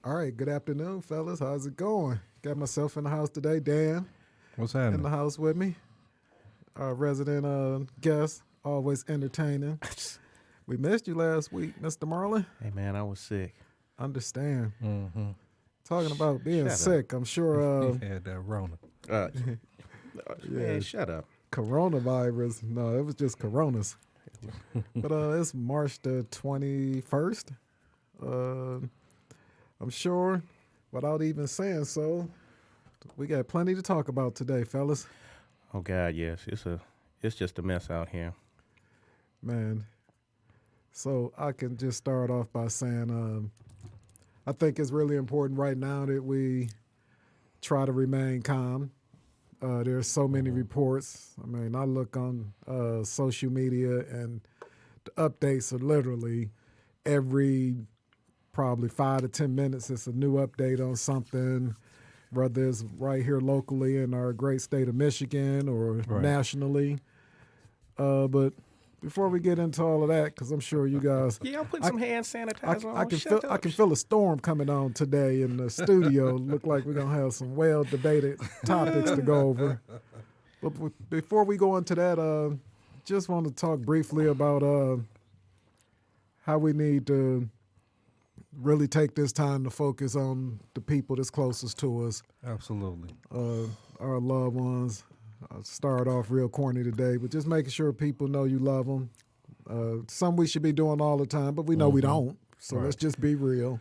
All right, good afternoon, fellas. How's it going? Got myself in the house today. Dan What's in the happening? house with me. Our resident guest, always entertaining. We missed you last week, Mr. Marlin. Hey man, I was sick. Understand. Mm-hmm. Talking about being Shut up. sick, I'm sure, He had that Rona. Uh, yeah, man, shut up. coronavirus. No, it was just coronas. But it's March the 21st. Uh, I'm sure, without even saying so, we got plenty to talk about today, fellas. Oh God, yes, it's just a mess out here. Man, so I can just start off by saying I think it's really important right now that we try to remain calm. There's so many reports. I mean, I look on social media and the updates are literally every probably 5 to 10 minutes. It's a new update on something, whether it's right here locally in our great state of Michigan or Right. nationally. But before we get into all of that, because I'm sure you guys, Yeah, I'm putting I- some hand sanitizer on. I can Shut feel up. I can feel a storm coming on today in the studio. Look like we're gonna have some well debated topics to go over. But before we go into that, just want to talk briefly about how we need to really take this time to focus on the people that's closest to us, Absolutely. our loved ones. I'll start off real corny today, but just making sure people know you love them. Some we should be doing all the time, but we know we don't. So Right. let's just be real.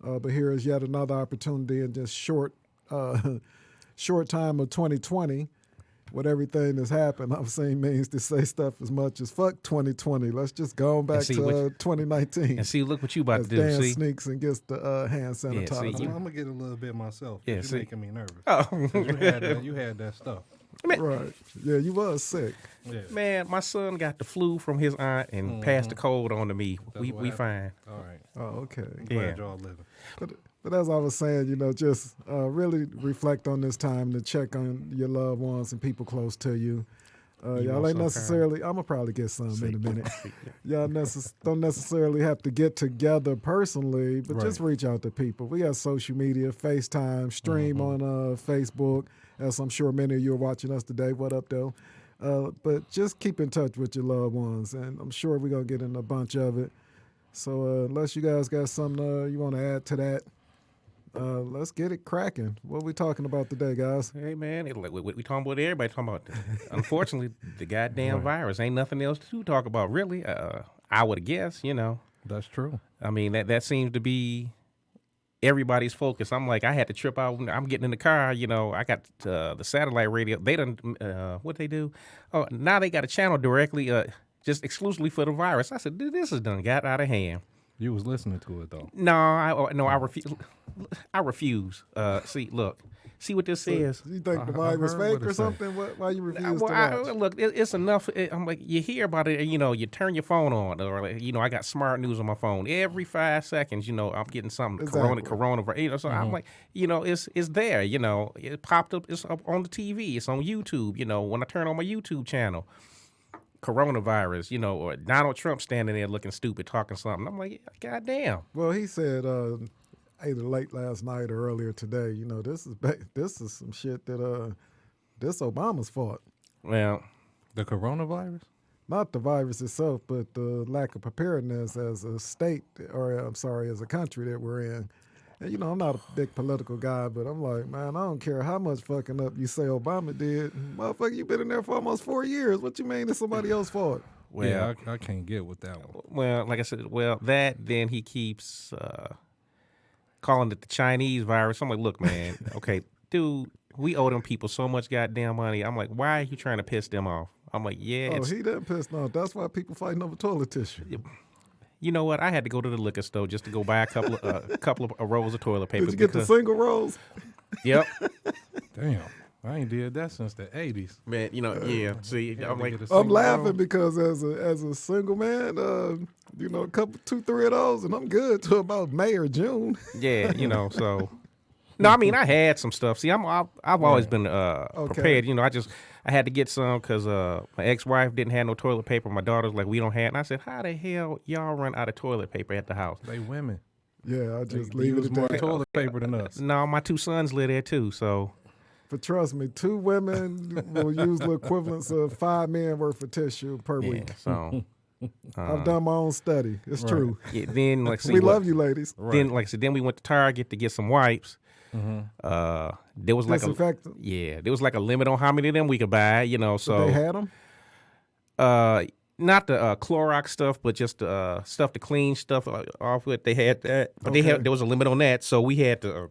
But here is yet another opportunity in this short time of 2020. With everything that's happened, I've seen means to say stuff as much as fuck 2020. Let's just go on back see to what- 2019. And see, look what you about As to do. Dan See, sneaks and gets the hand Yeah, see, sanitizer. you- I'm gonna get a little bit myself. Yeah, You're see. making me nervous. oh 'Cause you had that stuff. Right. Yeah, you was sick. Yeah. man, my son got the flu from his aunt and passed the cold on to me. That's We what we fine. happened. All right. Oh, okay. Glad Yeah. y'all living. But as I was saying, just really reflect on this time to check on your loved ones and people close to you. You Y'all want ain't some, necessarily, I'm going to probably get some in a minute. Y'all don't necessarily have to get together personally, but just reach out to people. We got social media, FaceTime, stream on Facebook, as I'm sure many of you are watching us today. What up, though? But just keep in touch with your loved ones, and I'm sure we're going to get in a bunch of it. So unless you guys got something you want to add to that, let's get it cracking. What we talking about today, guys? Hey man, we talking about everybody talking about. Unfortunately, the goddamn virus ain't nothing else to talk about really. I would guess, That's true. I mean that seems to be everybody's focus. I'm like, I had to trip out. I'm getting in the car. I got the satellite radio. They done what they do. Oh, now they got a channel directly, just exclusively for the virus. I said, this is done got out of hand. You was listening to it though. No, I refuse. I refuse. See what this says. You think the I virus heard what fake it or say. something? Why you refuse Well, to watch? look, it's enough. I'm like, you hear about it, you turn your phone on, or I got smart news on my phone. Every 5 seconds, I'm getting something Exactly. coronavirus. So I'm like, it's there. It popped up. It's up on the TV. It's on YouTube. When I turn on my YouTube channel, coronavirus. Or Donald Trump standing there looking stupid, talking something. I'm like, goddamn. Well, he said either late last night or earlier today. This is some shit that this Obama's fault. Well, The coronavirus? Not the virus itself, but the lack of preparedness as a state, or I'm sorry, as a country that we're in. And I'm not a big political guy, but I'm like, man, I don't care how much fucking up you say Obama did. Motherfucker, you been in there for almost 4 years. What you mean it's somebody else's fault? well, Yeah, I can't get with that one. Well, like I said, then he keeps calling it the Chinese virus. I'm like, look, man, okay, dude, we owe them people so much goddamn money. I'm like, why are you trying to piss them off? I'm like, yeah, Oh, he didn't piss off. That's why people fighting over toilet tissue. you know what? I had to go to the liquor store just to go buy a couple of rolls of toilet paper. Did you get the single rolls? Yep, Damn. I ain't did that since the 80s. man. Yeah. See, Had I'm to like, get a I'm single laughing roll. because as a single man, a couple, 2-3 of those, and I'm good to about May or June. yeah, so. No, I mean I had some stuff. See, I've always been prepared. I had to get some because my ex-wife didn't have no toilet paper. My daughter's like, we don't have. And I said, how the hell y'all run out of toilet paper at the house? They women. Yeah, I just They leave it use at more that. toilet paper than us. No, my 2 sons live there too. So But trust me, 2 women will use the equivalents of 5 men worth of tissue per yeah, week. so I've done my own study. It's Right. true. yeah, then like see We what, love you, ladies. then like I said, then we went to Target to get some wipes. There was like Disinfectant. there was like a limit on how many of them we could buy. You know, so They had them. not the Clorox stuff, but just stuff to clean stuff off with. They had that, but Okay. there was a limit on that, so we had to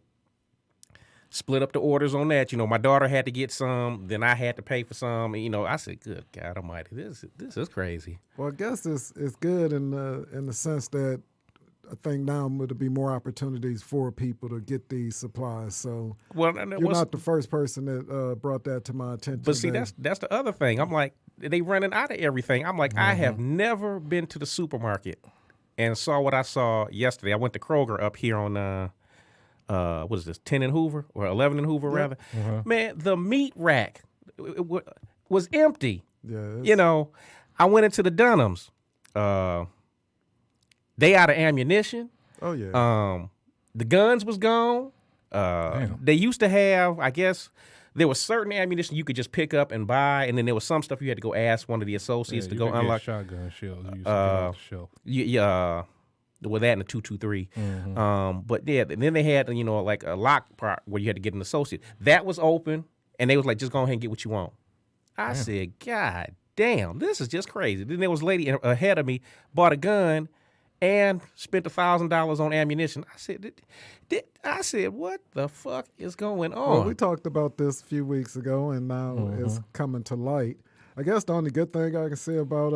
split up the orders on that. You know, my daughter had to get some, then I had to pay for some. And, you know, I said, "Good God Almighty, this is crazy." Well, I guess it's good in the sense that I think now would be more opportunities for people to get these supplies. So Well, you're not the first person that brought that to my attention. but see, that- that's the other thing. I'm like, they running out of everything. I'm like, I have never been to the supermarket and saw what I saw yesterday. I went to Kroger up here on what is this, 10 and Hoover or 11 and Hoover rather. Man, the meat rack was empty. yeah, it's- You know, I went into the Dunhams. They out of ammunition. Oh yeah. The guns was gone. They used to have, I guess, there was certain ammunition you could just pick up and buy, and then there was some stuff you had to go ask one of the associates to go unlock. Shotgun shells. You used to get off the shelf. With that and the 223. But yeah, then they had like a lock part where you had to get an associate. That was open, and they was like, just go ahead and get what you want. I said, God damn, this is just crazy. Then there was a lady ahead of me bought a gun and spent $1,000 on ammunition. I said, what the fuck is going on? Well, we talked about this a few weeks ago, and now it's coming to light. I guess the only good thing I can say about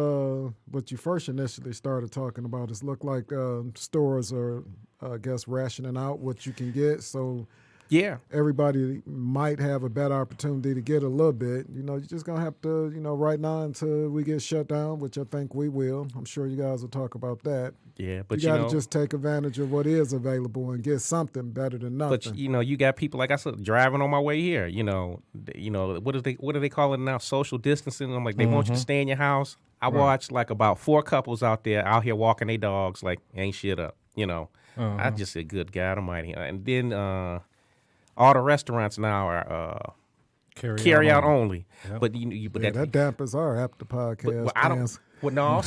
what you first initially started talking about is look like stores are, I guess, rationing out what you can get. So yeah. everybody might have a better opportunity to get a little bit. You know, you're just going to have to, right now until we get shut down, which I think we will. I'm sure you guys will talk about that. Yeah, but you got to just take advantage of what is available and get something better than nothing. But you got people like I said driving on my way here. What do they call it now? Social distancing. I'm like, they want you to stay in your house. I watched like about 4 couples out here walking their dogs like ain't shit up. I just said, good God Almighty. And then all the restaurants now are carry out only. Yep. But that dampers our after podcast. I don't. Well, no,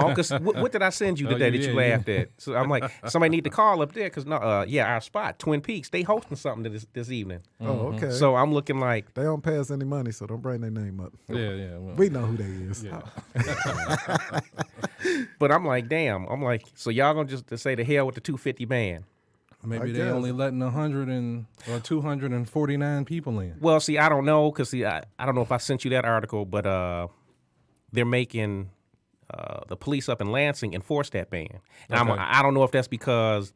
because what did I send you today that you laughed at? So I'm like, somebody need to call up there because our spot, Twin Peaks, they hosting something this evening. Oh, okay. So I'm looking like they don't pay us any money, so don't bring their name up. Yeah. Well, we know who they is. Yeah. But I'm like, damn. I'm like, so y'all gonna just say the hell with the 250 ban? Maybe they only letting 100 or 249 people in. Well, see, I don't know because I don't know if I sent you that article, but they're making the police up in Lansing enforce that ban. And Okay. I don't know if that's because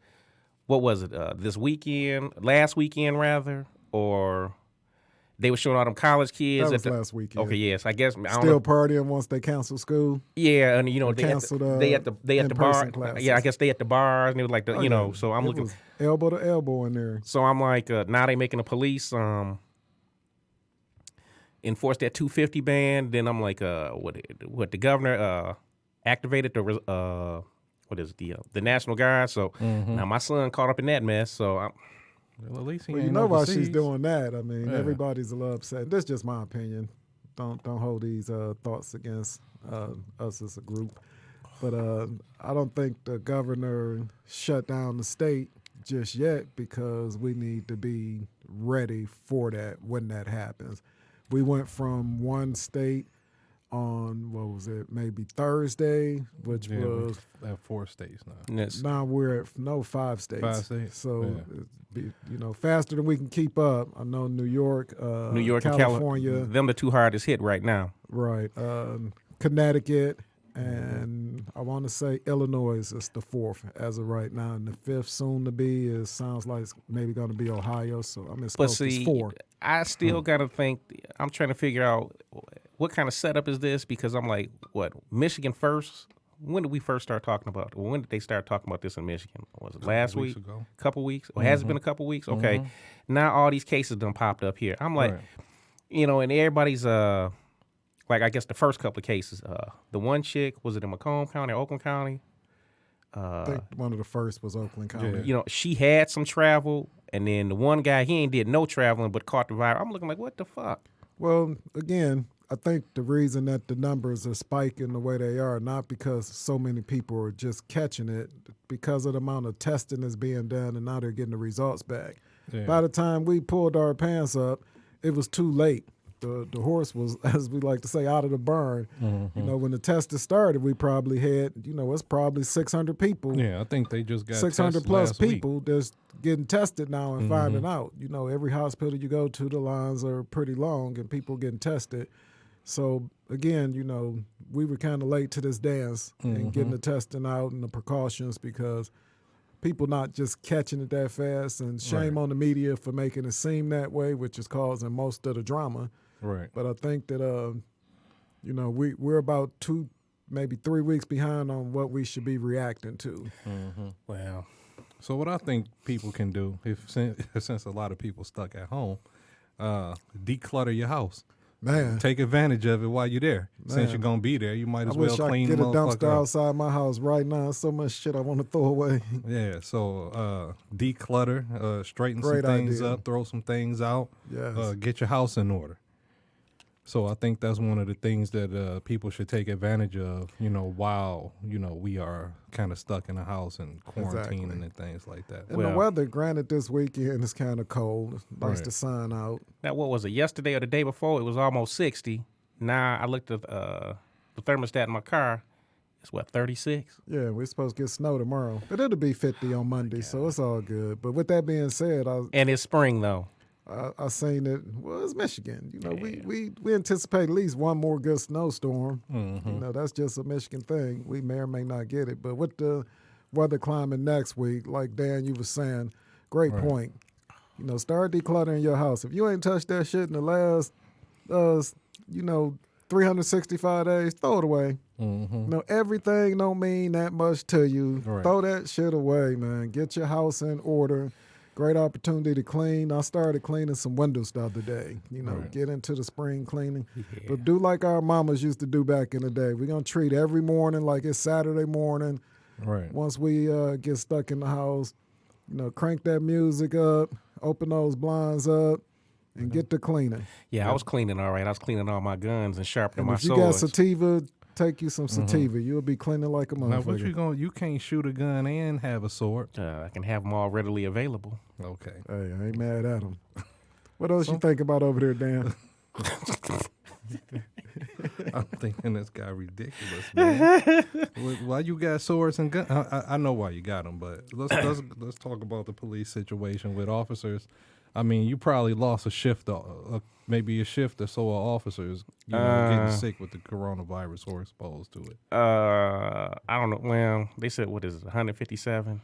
what was it last weekend rather, or they were showing all them college kids. That was last weekend. Okay, yes, I guess. Still partying once they cancel school. Yeah, and they at the bar. Classes. Yeah, I guess they at the bars and it was like yeah. So I'm looking was elbow to elbow in there. So I'm like, now they making the police enforce that 250 ban. Then I'm like, what the governor activated the the National Guard. So now my son caught up in that mess. So I'm. Well, at least he Well, ain't you know why overseas. she's doing that. I mean, Yeah. everybody's a little upset. This is just my opinion. Don't hold these thoughts against us as a group. But I don't think the governor shut down the state just yet because we need to be ready for that when that happens. We went from one state on, what was it, maybe Thursday, which was... We have 4 states now. Yes. Now we're at 5 states. 5 states. So, it'd be, faster than we can keep up. I know New York, And California. them the 2 hardest hit right now. Right. Connecticut, and I want to say Illinois is the 4th as of right now. And the 5th soon to be sounds like it's maybe going to be Ohio. So I'm But supposed to see, 4. I still got to think. I'm trying to figure out what kind of setup is this because I'm like, what, Michigan first? When did we first start talking about? When did they start talking about this in Michigan? Was it last week? Ago. Couple weeks? Or has it been a couple weeks? Okay. Now all these cases done popped up here. I'm like, and everybody's like I guess the first couple of cases. The one chick, was it in Macomb County or Oakland County? I think one of the first was Oakland County. Yeah. She had some travel, and then the one guy, he ain't did no traveling but caught the virus. I'm looking like, what the fuck? Well, again, I think the reason that the numbers are spiking the way they are, not because so many people are just catching it, because of the amount of testing that's being done, and now they're getting the results back. Yeah. By the time we pulled our pants up, it was too late. The horse was, as we like to say, out of the barn. Mm-hmm. When the testing started, we probably had, it's probably 600 people. Yeah, I think they just got 600 plus last week. people that's getting tested now and finding out. Every hospital you go to, the lines are pretty long and people getting tested. So, again, we were kind of late to this dance and getting the testing out and the precautions because people not just catching it that fast. And shame on the media for making it seem that way, which is causing most of the drama. Right. But I think that, we're about 2, maybe 3 weeks behind on what we should be reacting to. Well, So what I think people can do, since a lot of people stuck at home, declutter your house. Man, Take advantage of it while you're there. Since Man. you're gonna be there, you might I as well wish I clean could get a dumpster motherfucker up. outside my house right now. There's so much shit I want to throw away. Yeah, so declutter, straighten Great some things idea. up, throw some things out, Yes. get your house in order. So I think that's one of the things that people should take advantage of, while, we are kind of stuck in the house and quarantining Exactly. and things like that. And the Well- weather, granted, this weekend is kind of cold. It's nice Right. to sun out. now what was it? Yesterday or the day before, it was almost 60. Now I looked at the thermostat in my car. It's 36. Yeah, we're supposed to get snow tomorrow. But it'll be 50 on Monday, so it's all good. But with that being said, And it's spring though. I seen it. Well, it's Michigan. We anticipate at least one more good snowstorm. That's just a Michigan thing. We may or may not get it. But with the weather climbing next week, like Dan, you were saying, great point. Start decluttering your house. If you ain't touched that shit in the last, 365 days, throw it away. Everything don't mean that much to you. Right. Throw that shit away, man. Get your house in order. Great opportunity to clean. I started cleaning some windows the other day. Right. Get into the spring cleaning. But do like our mamas used to do back in the day. We're going to treat every morning like it's Saturday morning. Right. Once we get stuck in the house, crank that music up, open those blinds up, and get to cleaning. Yeah, I was cleaning all right. I was cleaning all my guns and sharpening And my if you got swords. sativa, take you some sativa. You'll be cleaning like a Now, what motherfucker. you can't shoot a gun and have a sword. I can have them all readily available. Okay. Hey, I ain't mad at him. What else you think about over there, Dan? I'm thinking this guy ridiculous, man. Why you got swords and guns? I know why you got them, but let's talk about the police situation with officers. I mean, you probably lost a shift, maybe a shift or so of officers, getting sick with the coronavirus or exposed to it. I don't know. Well, they said what is it, 157?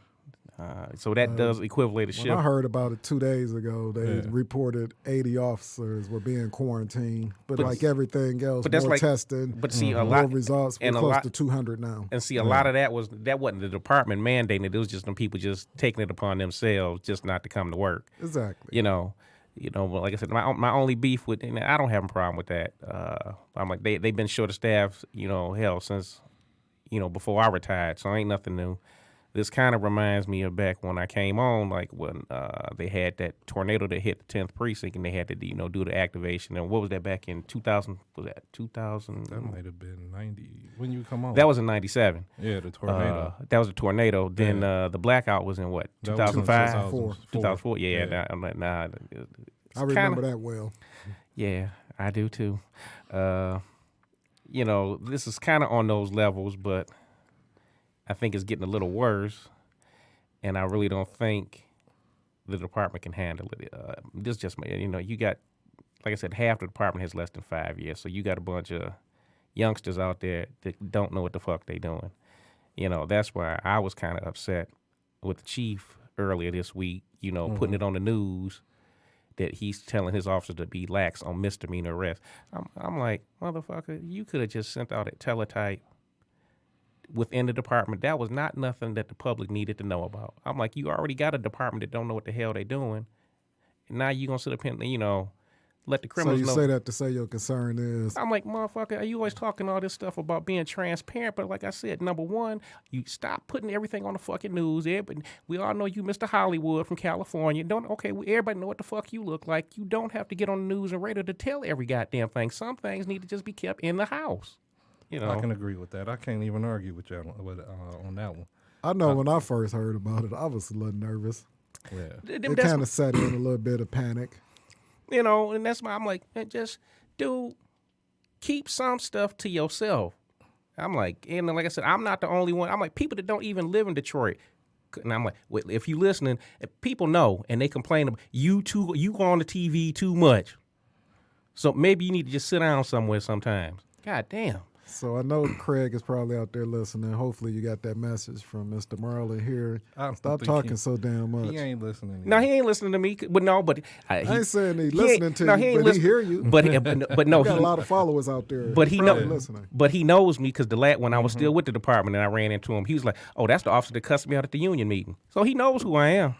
So that does equivalent a When I shift. heard about it 2 days ago, they Yeah. reported 80 officers were being quarantined. But like everything else, but that's more like- testing, But see, a more lot results. We're and a close lot- to 200 now. And see, a lot of that wasn't the department mandating it. It was just them people just taking it upon themselves just not to come to work. Exactly. But like I said, my only beef with, and I don't have a problem with that. I'm like they've been short of staff, hell since, before I retired, so ain't nothing new. This kind of reminds me of back when I came on, like when they had that tornado that hit the 10th precinct, and they had to, do the activation. And what was that back in 2000? Was that 2000? That might have been 90 when you come on. That was in 97. Yeah, the tornado. That was a tornado. Then the blackout was in what? That was in 2005? 2004. 2004. Yeah. Yeah. I'm like, nah. I remember that well. Yeah, I do too. This is kind of on those levels, but I think it's getting a little worse, and I really don't think the department can handle it. This just, you got, like I said, half the department has less than 5 years, so you got a bunch of youngsters out there that don't know what the fuck they doing. That's why I was kind of upset with the chief earlier this week, putting it on the news that he's telling his officers to be lax on misdemeanor arrest. I'm like, motherfucker, you could have just sent out a teletype within the department. That was not nothing that the public needed to know about. I'm like, you already got a department that don't know what the hell they doing. And now you going to sit up here and, let the So criminals you know. say that to say your concern is I'm like, motherfucker, are you always talking all this stuff about being transparent? But like I said, number one, you stop putting everything on the fucking news. We all know you, Mr. Hollywood from California. Everybody know what the fuck you look like. You don't have to get on the news and radio to tell every goddamn thing. Some things need to just be kept in the house. You know, I can agree with that. I can't even argue with you on that one. I know when I first heard about it, I was a little nervous. Yeah. It kind of set in a little bit of panic. You know, and that's why I'm like, just dude, keep some stuff to yourself. I'm like, and like I said, I'm not the only one. I'm like, people that don't even live in Detroit. And I'm like, well, if you listening, people know, and they complain about you go on the TV too much. So maybe you need to just sit down somewhere sometimes. God damn. So I know Craig is probably out there listening. Hopefully you got that message from Mr. Marley here. Stop talking so damn much. He ain't listening to No, you. he ain't listening to me. But no, but I ain't saying he's he listening ain't- to no, you, he ain't but listen- he hear you. But no, You got he, a lot of followers out there. But he probably know- listening. But he knows me because when I was still with the department and I ran into him, he was like, "Oh, that's the officer that cussed me out at the union meeting." So he knows who I am.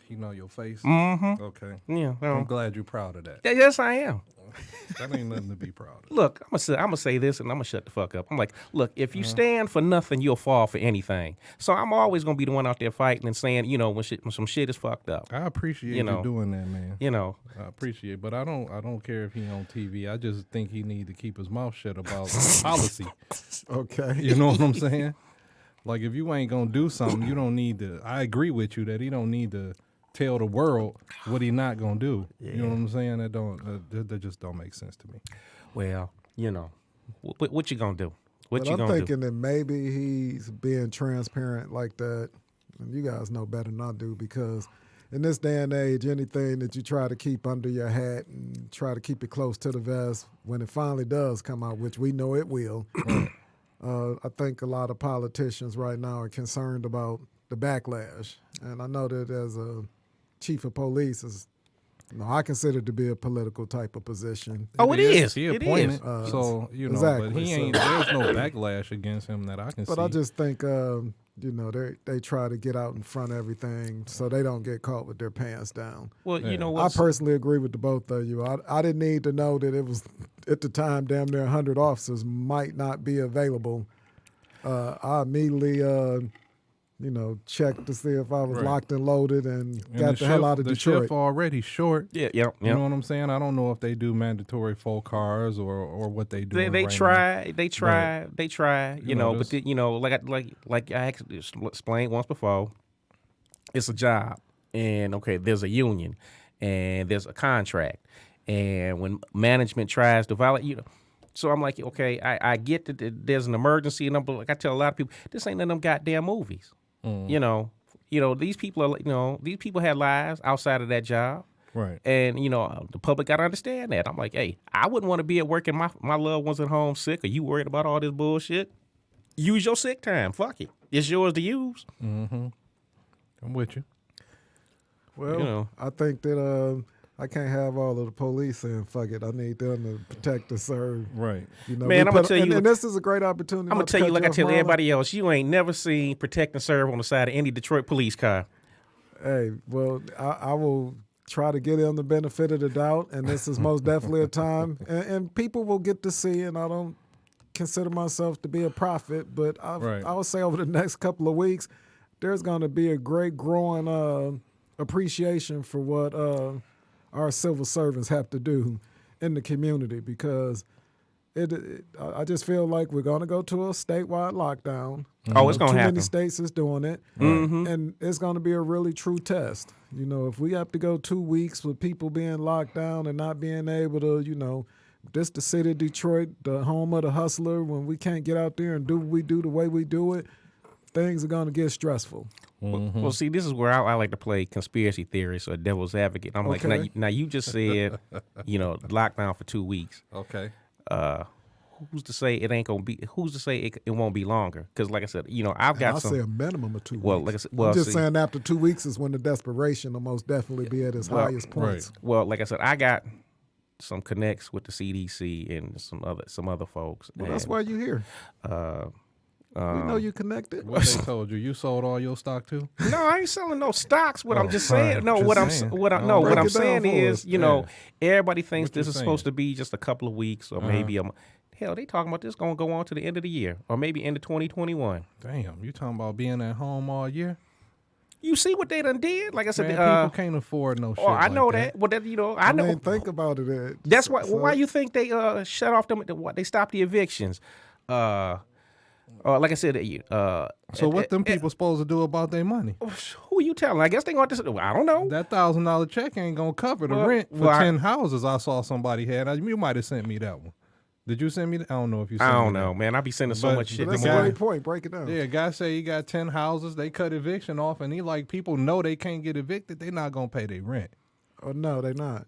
He know your face. Mm-hmm. Okay. Yeah. I'm glad you're proud of that. Yes, I am. That ain't nothing to be proud of. Look, I'm gonna say this, and I'm gonna shut the fuck up. I'm like, look, if you Uh-huh. stand for nothing, you'll fall for anything. So I'm always gonna be the one out there fighting and saying, you know, when some shit is fucked up. I appreciate You know. you doing that, man. You know, I appreciate it, but I don't care if he on TV. I just think he need to keep his mouth shut about policy. Okay. You know what I'm saying? Like if you ain't gonna do something, you don't need to. I agree with you that he don't need to tell the world what he not gonna do. You know what I'm saying? That just don't make sense to me. well, you know, what you gonna do? What But you I'm gonna do? thinking that maybe he's being transparent like that. And you guys know better than I do because in this day and age, anything that you try to keep under your hat and try to keep it close to the vest, when it finally does come out, which we know it will, I think a lot of politicians right now are concerned about the backlash. And I know that as a chief of police, I consider it to be a political type of position. Oh, it is. He It appointed, is. so you know, exactly, but he ain't. There's no backlash against him that I can see. But I just think, they try to get out in front of everything so they don't get caught with their pants down. Well, you know I what? personally agree with the both of you. I didn't need to know that it was, at the time, damn near 100 officers might not be available. I immediately, checked to see if I was Right. locked and loaded and And got the hell out of the Detroit. shift already short. Yeah. You know what I'm saying? I don't know if they do mandatory full cars or what they do. They try. You know, know, but like I explained once before, it's a job, and okay, there's a union, and there's a contract, and when management tries to violate, so I'm like, okay, I get that there's an emergency, and like I tell a lot of people, this ain't none of them goddamn movies. You know, these people are, these people had lives outside of that job. Right. And, the public got to understand that. I'm like, hey, I wouldn't want to be at work and my loved ones at home sick. Are you worried about all this bullshit? Use your sick time. Fuck it. It's yours to use. Mm-hmm. I'm with you. Well, I think that I can't have all of the police saying, fuck it, I need them to protect and serve. Right. Man, I'm going to tell you. And this is a great opportunity. I'm going to tell you like I tell everybody else. You ain't never seen protect and serve on the side of any Detroit police car. Hey, well, I will try to give them the benefit of the doubt, and this is most definitely a time. And people will get to see, and I don't consider myself to be a prophet, but I would say over the next couple of weeks, there's going to be a great growing appreciation for what our civil servants have to do in the community, because I just feel like we're going to go to a statewide lockdown. Oh, it's going to Too happen. many states is doing it, and it's going to be a really true test. If we have to go 2 weeks with people being locked down and not being able to, this the city of Detroit, the home of the hustler, when we can't get out there and do what we do the way we do it, things are going to get stressful. Mm-hmm. Well, see, this is where I like to play conspiracy theories or devil's advocate. I'm Okay. like, now you just said, lockdown for 2 weeks. Okay. Who's to say it ain't gonna be? Who's to say it won't be longer? Because, like I said, I've got I'll some. say a minimum of 2 weeks. Well, like I said, I'm just saying after 2 weeks is when the desperation will most definitely be at its highest points. Well, like I said, I got some connects with the CDC and some other folks. Well, that's why you're here. We know you connected. What they told you? You sold all your stock too? No, I ain't selling no stocks. What I'm just saying. right. No, Just what saying. I'm what I Oh, no, what break I'm it down saying for is, us. you know, everybody thinks What this you is saying? supposed to be just a couple of weeks or maybe a month. Hell, they talking about this gonna go on to the end of the year or maybe end of 2021. Damn, you talking about being at home all year? You see what they done did? Like I said, Man, people can't afford no shit. oh, I like know that. that. Well, that you know, I know. mean, think about it. Ed. That's why. So- Why you think they shut off them? What they stopped the evictions? Like I said, So what them people supposed to do about their money? who you telling? I guess they going to. I don't know. That $1,000 check ain't gonna cover the Well, rent for well, I- 10 houses. I saw somebody had. You might have sent me that one. Did you send me that? I don't know if you sent I me don't that. know, man. I be sending so But- much shit. That's The a guy- great point. Break it down. Yeah, guy say he got 10 houses. They cut eviction off, and he like people know they can't get evicted. They not gonna pay their rent. Oh no, they're not.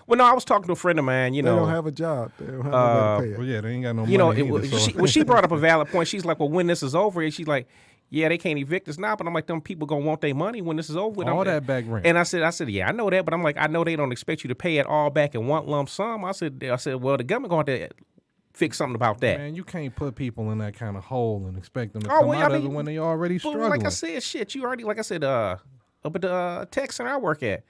Well, no, I was talking to a friend of mine. You They know, don't have a job. They don't have no way to pay it. Well, yeah, they ain't got no you know, money either. So. she brought up a valid point. She's like, well, when this is over, and she's like, yeah, they can't evict us now, but I'm like, them people gonna want their money when this is over with. All I'm- that back rent. And I said, yeah, I know that, but I'm like, I know they don't expect you to pay it all back in one lump sum. I said, well, the government going to have to fix something about that. Man, you can't put people in that kind of hole and expect them to Oh, come well, out I of mean, it when they already But struggling. like I said, shit, you already, like I said, up at the tech center I work at,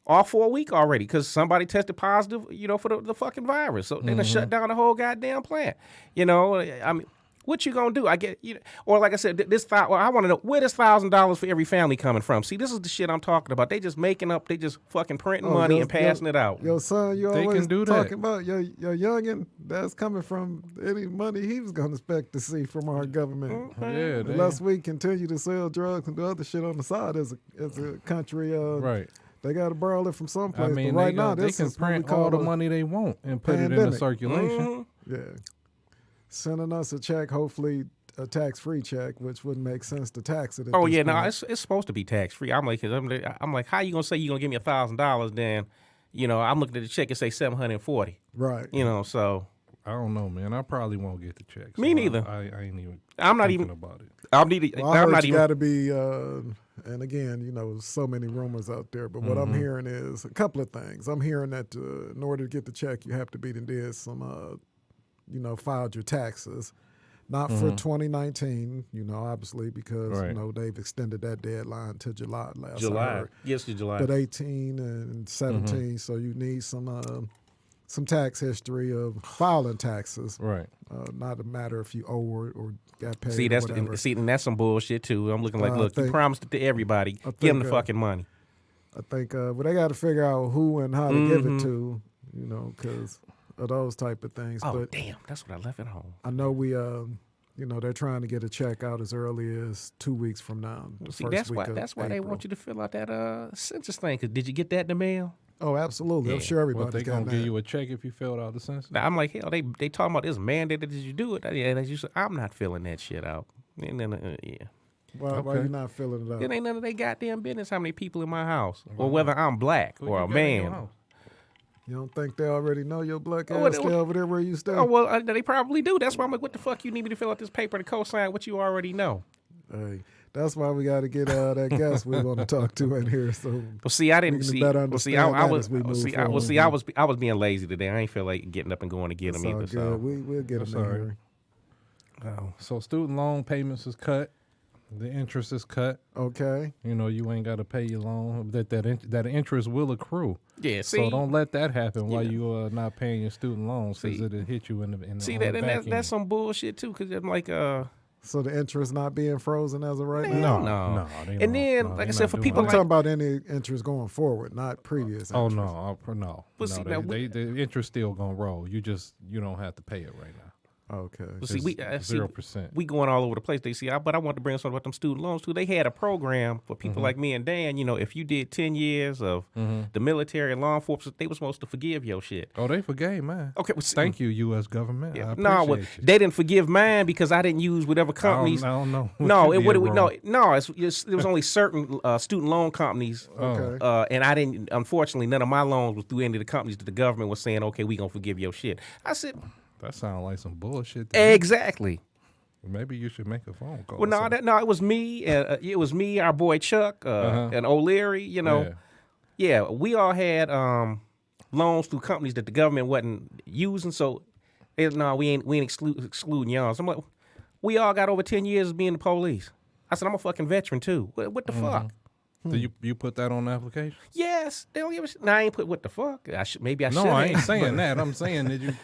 all for a week already because somebody tested positive, you know, for the fucking virus. So they done shut down the whole goddamn plant. You know, I mean, what you gonna do? I get, you know, or like I said, I want to know where this $1,000 for every family coming from. See, this is the shit I'm talking about. They just making up, they just fucking printing money your- and passing it out. Your son, you They always can do that. talking about your youngin. That's coming from any money he was going to expect to see from our government. yeah, they, Unless we continue to sell drugs and do other shit on the side as a country, right. they got to borrow it from someplace. I mean, but right now, they this can is what we print call all the a- money they want and put it in pandemic. the circulation. Mhm. Yeah, sending us a check, hopefully a tax-free check, which wouldn't make sense to tax it. At Oh this yeah, no, point. it's supposed to be tax free. I'm like, how you gonna say you gonna give me $1,000? Then, you know, I'm looking at the check and say $740. right. You know, so I don't know, man. I probably won't get the check. Me so neither. I ain't even. I'm not thinking even. about it. I'm need. Well, I I'm heard not you even. got to be, and again, you know, so many rumors out there. But what I'm hearing is a couple of things. I'm hearing that in order to get the check, you have to be did some, you know, filed your taxes, not for 2019. You know, obviously because Right. you know they've extended that deadline to July last. I heard. Yes, to July. But 18 and 17, so you need some tax history of filing taxes. Right. Not a matter if you owe or got paid. See, or that's whatever. and that's some bullshit too. I'm looking like, I look, you think- promised it to everybody. I Give them think, the fucking money. I think, but they got to figure out who and how to give it to, you know, because of those type of things. Oh but damn, that's what I left at home. I know we, you know, they're trying to get a check out as early as 2 weeks from now. the See, first that's week why of they April. want you to fill out that census thing. Cause did you get that in the mail? Oh, absolutely. I'm Yeah. sure What, everybody's they got gonna that. give you a check if you filled out the census? Now, I'm like, hell, they talking about this mandated. Did you do it? Yeah, as you said, I'm not filling that shit out. And then, yeah. Why Okay. you not filling it out? It ain't none of their goddamn business how many people in my house or whether I'm black Who or you a got in your man. house? You don't think they already know your black Oh, ass what- stay over there where you stay? Oh, well, they probably do. That's why I'm like, what the fuck you need me to fill out this paper to co-sign what you already know? Hey, that's why we got to get that guest we want to talk to in here. So Well, see, I didn't can see. better Well, see, understand I that was. as we move See, forward. I was being lazy today. I ain't feel like getting up and going to get it's them all either. good. So, We'll get That's them in all right. here. oh. So student loan payments is cut. The interest is cut. Okay. You know, you ain't got to pay your loan. That interest will accrue. Yeah, So see, don't let that happen while Yeah. you are not paying your student loans because See. it'll hit you in the see on that the and back that's end. some bullshit too. Cause I'm like, So the interest not being frozen as of right Hell now? no. they And don't. then, No, like I they said, not for doing people I'm that. like- talking about any interest going forward, not previous Oh interest. no. But see, now we- The interest still gonna roll. You don't have to pay it right now. Okay. But see, we It's see, 0%. we going all over the place. They see, but I want to bring something about them student loans too. They had a program for people like me and Dan. You know, if you did 10 years of the military and law enforcement, they were supposed to forgive your shit. Oh, they forgave mine. Okay, well, see, Thank you, U.S. government. I Yeah, appreciate no, well, you. they didn't forgive mine because I didn't use whatever companies. I don't know. No, what it you would did no, wrong. no. It was only certain student loan companies, Okay. and I didn't. Unfortunately, none of my loans was through any of the companies that the government was saying, "Okay, we gonna forgive your shit." I said, That sounds like some bullshit. to me. exactly. Maybe you should make a phone call. Well, or no, something. it was me. It was me, our boy Chuck, and O'Leary. You know, yeah, we all had loans through companies that the government wasn't using. So, no, we ain't excluding y'all. So I'm like, We all got over 10 years of being the police. I said, I'm a fucking veteran too. What the fuck? So you put that on the application? Yes, they don't give a shit. No, I ain't put what the fuck. Maybe I should. No, I ain't saying that. I'm saying that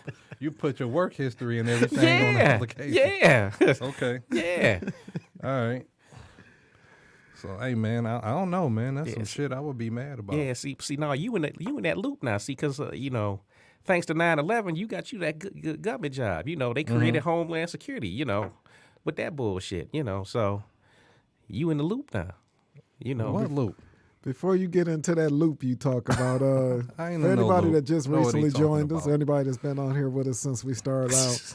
you put your work history and everything on the application. Yeah. Okay. Yeah. All right. So hey man, I don't know, man. That's some shit I would be mad about. Yeah. See. No, you in that loop now. See, because thanks to 9/11, you got that good government job. They created Homeland Security. With that bullshit. So you in the loop now. What loop? Before you get into that loop you talk about, I ain't for in no anybody loop. that just Know what he recently talking joined us, about. anybody that's been on here with us since we started out,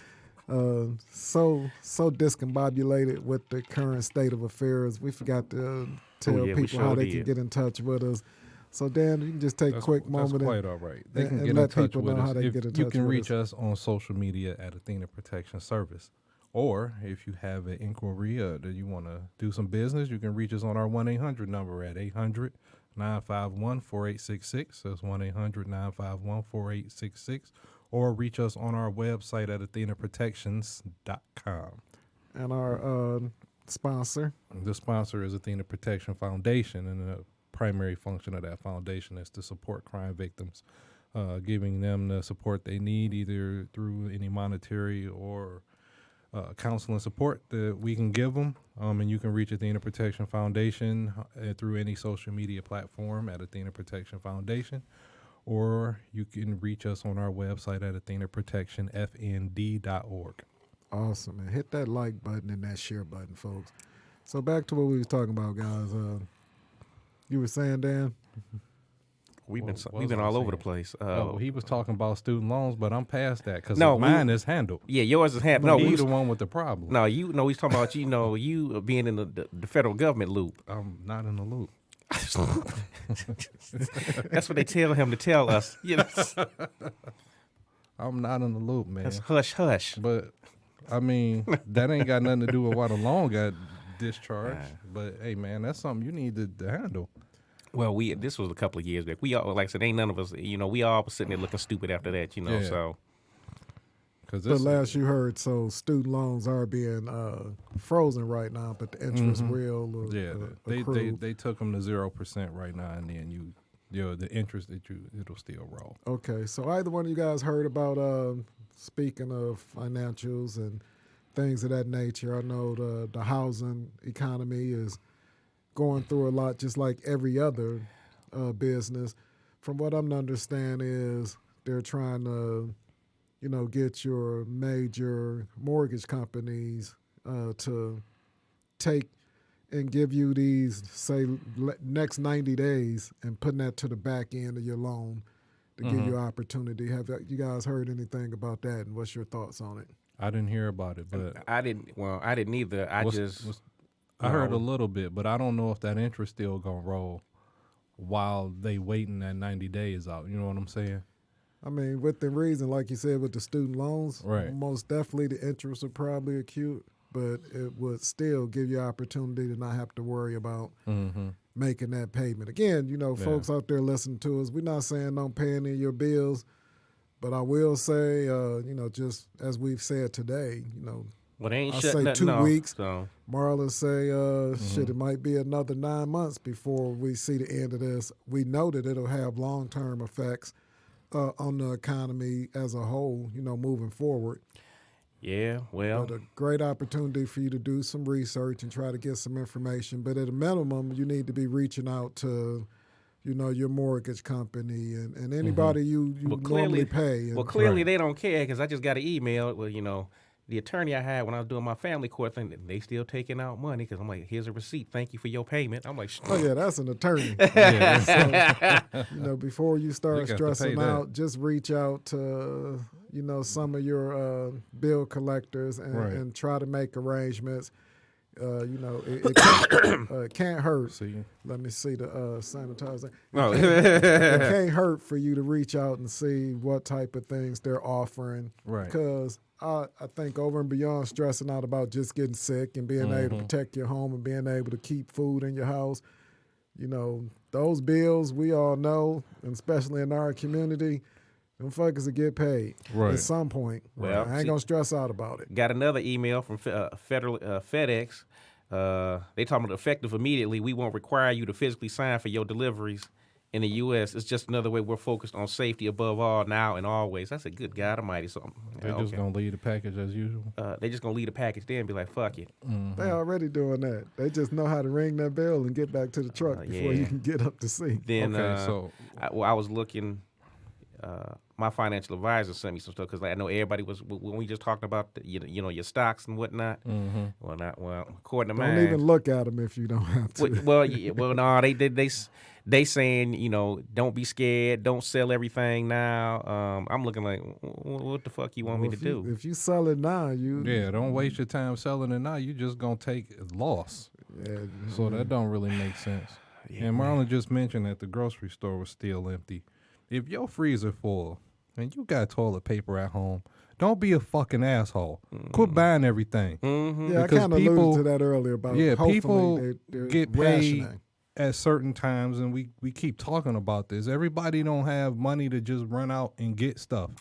so discombobulated with the current state of affairs, we forgot to tell yeah, we people how sure they did. can get in touch with us. So Dan, you can just take a quick moment That's and quite all right. They can and get in let touch people with know us. how they can get in You touch can with reach us on social media at Athena Protection Service. Or if you have an inquiry that you want to do some business, you can reach us on our 1-800 number at 800-951-4866. That's 1-800-951-4866. Or reach us on our website at athenaprotections.com. and our sponsor. The sponsor is Athena Protection Foundation, and the primary function of that foundation is to support crime victims, giving them the support they need, either through any monetary or counseling support that we can give them. And you can reach Athena Protection Foundation through any social media platform at Athena Protection Foundation, or you can reach us on our website at athenaprotectionfnd.org. Awesome, and hit that like button and that share button, folks. So back to what we was talking about, guys. You were saying, Dan? We've What been was I all over the saying? place. He was talking about student loans, but I'm past that because No, mine is handled. Yeah, yours is happening. No, He's the one with the problem. no, he's talking about you being in the federal government loop. I'm not in the loop. That's what they tell him to tell us. I'm not in the loop, man. That's hush hush. But I mean, that ain't got nothing to do with why the loan got discharged. But hey, man, that's something you need to handle. Well, this was a couple of years back. We all, like I said, ain't none of us. We all was sitting there looking stupid after that. Yeah. So. Because But last you heard, so student loans are being frozen right now, but the interest will they took them to 0% right now, and then the interest it'll still roll. Okay, so either one of you guys heard about speaking of financials and things of that nature? I know the housing economy is going through a lot, just like every other business. From what I'm understanding is they're trying to get your major mortgage companies to take and give you these, say, next 90 days and putting that to the back end of your loan to give you opportunity. Have you guys heard anything about that, and what's your thoughts on it? I didn't hear about it, but I didn't either. I heard a little bit, but I don't know if that interest still gonna roll while they waiting that 90 days out. You know what I'm saying? I mean, within reason, like you said, with the student loans, Right. most definitely the interest would probably acute, but it would still give you opportunity to not have to worry about making that payment. Again, folks out there listening to us, we're not saying don't pay any of your bills, but I will say, just as we've said today, well, they ain't I shutting say nothing 2 off, weeks. So. Marlon say, it might be another 9 months before we see the end of this. We know that it'll have long-term effects on the economy as a whole, moving forward. Yeah, well. But a great opportunity for you to do some research and try to get some information. But at a minimum, you need to be reaching out to, your mortgage company and anybody you normally pay. Well, clearly they don't care because I just got an email. Well, the attorney I had when I was doing my family court thing, they still taking out money because I'm like, here's a receipt. Thank you for your payment. I'm like, oh, yeah, that's an attorney. So, before you start stressing out, just reach out to, some of your bill collectors and try to make arrangements. It can't hurt. See? Let me see the sanitizer. Oh. It can't hurt for you to reach out and see what type of things they're offering. Right. Because I think over and beyond stressing out about just getting sick and being able to protect your home and being able to keep food in your house, those bills we all know, and especially in our community, Them fuckers will get paid Right. at some point. Well, I ain't gonna stress out about it. Got another email from FedEx. They talking about effective immediately. We won't require you to physically sign for your deliveries in the U.S. It's just another way we're focused on safety above all, now and always. That's a good God Almighty. So They just gonna leave the package as usual. they just gonna leave the package there and be like, "Fuck it." They already doing that. They just know how to ring that bell and get back to the truck before you yeah. can get up to see. Then Okay, so I was looking. My financial advisor sent me some stuff because I know everybody was when we just talking about your stocks and whatnot. Well, according to Don't mine, even look at them if you don't have to. no, they saying don't be scared, don't sell everything now. I'm looking like, what the fuck you want me to do? If you sell it now, don't waste your time selling it now. You just gonna take loss. Yeah, So that don't really make sense. And Marlon just mentioned that the grocery store was still empty. If your freezer full and you got toilet paper at home, don't be a fucking asshole. Quit buying everything. Yeah, I Because kind of alluded to that earlier about people they're get paid rationing. at certain times, and we keep talking about this. Everybody don't have money to just run out and get stuff,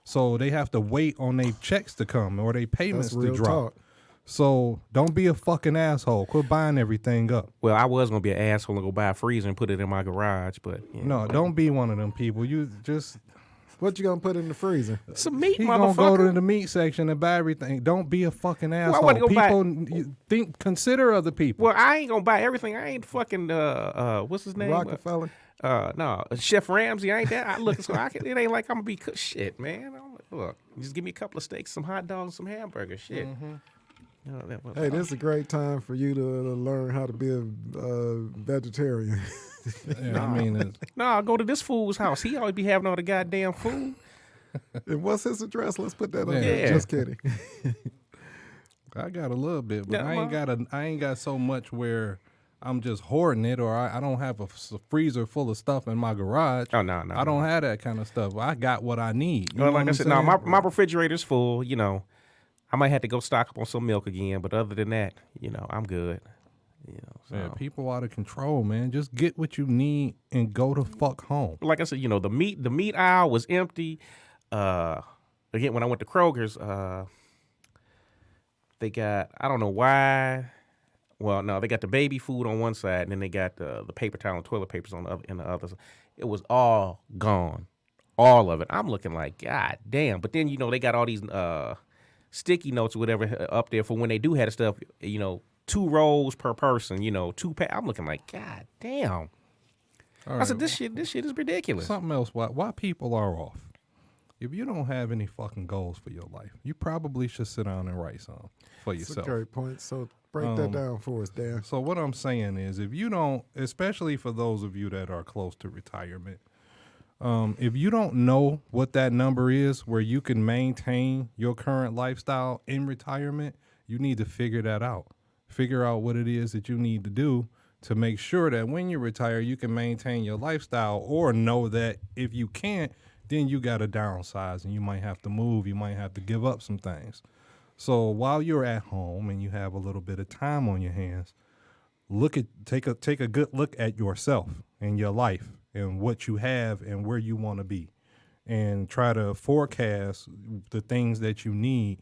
so they have to wait on their checks to come or their payments That's to real drop. talk. So don't be a fucking asshole. Quit buying everything up. Well, I was gonna be an asshole and go buy a freezer and put it in my garage, but No, don't be one of them people. You just What you gonna put in the freezer? some meat, he gonna go motherfucker. to the meat section and buy everything. Don't be a fucking I asshole. wanna go buy- People consider other people. Well, I ain't gonna buy everything. I ain't fucking what's his name? Rockefeller. No, Chef Ramsay. I ain't that. I look so it ain't like I'm gonna be shit, man. Look, just give me a couple of steaks, some hot dogs, some hamburgers. Shit. Hey, this is a great time for you to learn how to be a vegetarian. Yeah, I mean, No, I go to this fool's house. He always be having all the goddamn food. And what's his address? Let's put that on Yeah. there. Just kidding. I got a little bit, but Yeah, I ain't got so much where I'm just hoarding it, or I don't have a freezer full of stuff in my garage. Oh no, I don't have that kind of stuff. I got what I need. You know Well, like what I I'm said, saying? no, my refrigerator's full. I might have to go stock up on some milk again, but other than that, I'm good. Yeah, people out of control, man. Just get what you need and go the fuck home. Like I said, the meat aisle was empty. Again, when I went to Kroger's, they got, I don't know why. Well, no, they got the baby food on one side, and then they got the paper towel and toilet papers on the other. In the other, it was all gone, all of it. I'm looking like, God damn. But then they got all these sticky notes or whatever up there for when they do have the stuff. 2 rolls per person. 2 pack. I'm looking like, God damn. All I said, right, this shit is ridiculous. something else. Why people are off? If you don't have any fucking goals for your life, you probably should sit down and write some for That's a yourself. great point. So break that down for us, Dan. So what I'm saying is, if you don't, especially for those of you that are close to retirement, if you don't know what that number is where you can maintain your current lifestyle in retirement, you need to figure that out. Figure out what it is that you need to do to make sure that when you retire, you can maintain your lifestyle, or know that if you can't, then you got to downsize and you might have to move. You might have to give up some things. So while you're at home and you have a little bit of time on your hands, take a good look at yourself and your life and what you have and where you want to be, and try to forecast the things that you need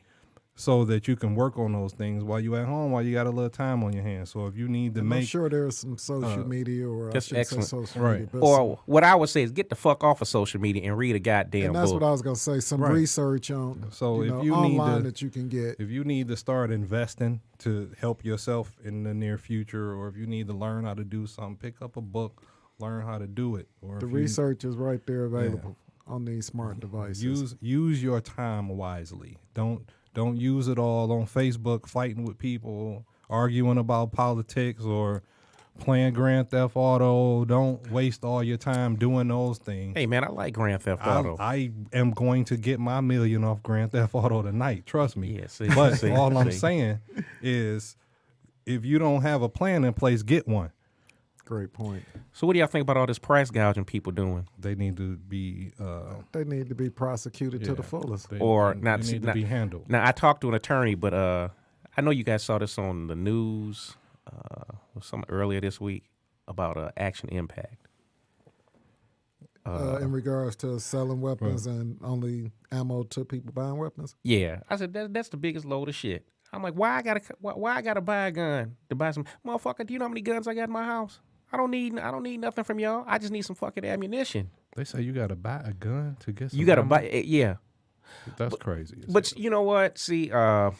so that you can work on those things while you're at home, while you got a little time on your hands. So if you need to I'm sure there's some social media, or I that's should say excellent. social Right. media. But Or what I would say is get the fuck off of social media and read a goddamn and that's book. what I was gonna say. Some Right. research on So if you need online to- that you can get. If you need to start investing to help yourself in the near future, or if you need to learn how to do something, pick up a book, learn how to do it. Or The if you research is right there available on these smart devices. use your time wisely. Don't use it all on Facebook fighting with people, arguing about politics, or playing Grand Theft Auto. Don't waste all your time doing those things. Hey man, I like Grand Theft Auto. I am going to get my million off Grand Theft Auto tonight. Trust me. Yeah, see, But see, all I'm see. saying is, if you don't have a plan in place, get one. Great point. So what do y'all think about all this price gouging people doing? They need to be. They need to be prosecuted to the Yeah. fullest. They Not need to be handled. Now I talked to an attorney, but I know you guys saw this on the news, some earlier this week about Action Impact. in regards to selling weapons and only ammo to people buying weapons. Yeah, I said that's the biggest load of shit. I'm like, why I gotta buy a gun to buy some motherfucker? Do you know how many guns I got in my house? I don't need nothing from y'all. I just need some fucking ammunition. They say you got to buy a gun to get some You gotta ammo? buy, yeah. That's crazy. But you know what? See, I'm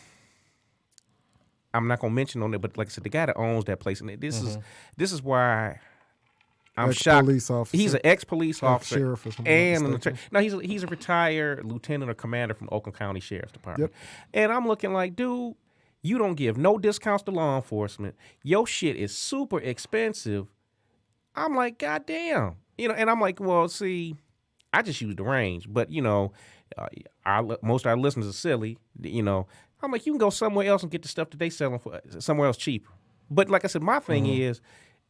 not gonna mention on it, but like I said, the guy that owns that place, and this is why I'm shocked. Police officer. He's an ex-police officer, sheriff, if I'm not and mistaken. no, he's a retired lieutenant or commander from Oakland County Sheriff's Department. Yep. And I'm looking like, dude, you don't give no discounts to law enforcement. Your shit is super expensive. I'm like, goddamn, and I'm like, well, see, I just use the range, but most of our listeners are silly, I'm like, you can go somewhere else and get the stuff that they selling for somewhere else cheaper. But like I said, my thing is,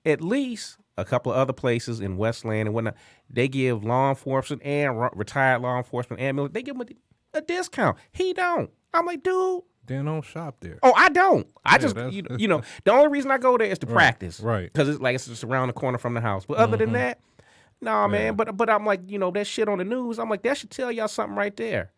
at least a couple of other places in Westland and whatnot, they give law enforcement and retired law enforcement and military, they give them a discount. He don't. I'm like, dude. Then don't shop there. Oh, I don't. I just, that's- the only reason I go there is to practice. right. Because it's just around the corner from the house. But other than that, nah, man. But I'm like, that shit on the news, I'm like, that should tell y'all something right there.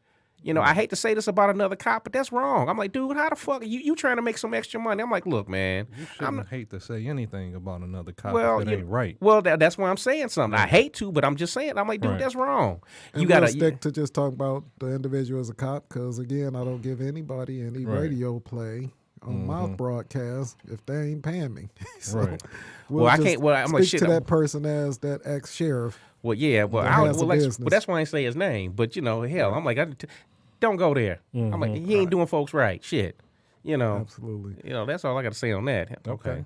I hate to say this about another cop, but that's wrong. I'm like, dude, how the fuck you trying to make some extra money? I'm like, look, man. You shouldn't hate to say anything about another cop Well, if it ain't right. Well, that's why I'm saying something. I hate to, but I'm just saying. I'm like, dude, Right. that's wrong. And You gotta we'll stick to just talking about the individual as a cop, because again, I don't give anybody any Right. radio play on my broadcast if they ain't paying me. So Right. we'll Well, I just can't- well, I'm like, speak shit, to I'm- that person as that ex-sheriff. Well, yeah, well, That has a business. but that's why I ain't say his name. But hell, I'm like, don't go there. I'm like, he ain't doing folks right. Shit, Absolutely. That's all I got to say on that. Okay.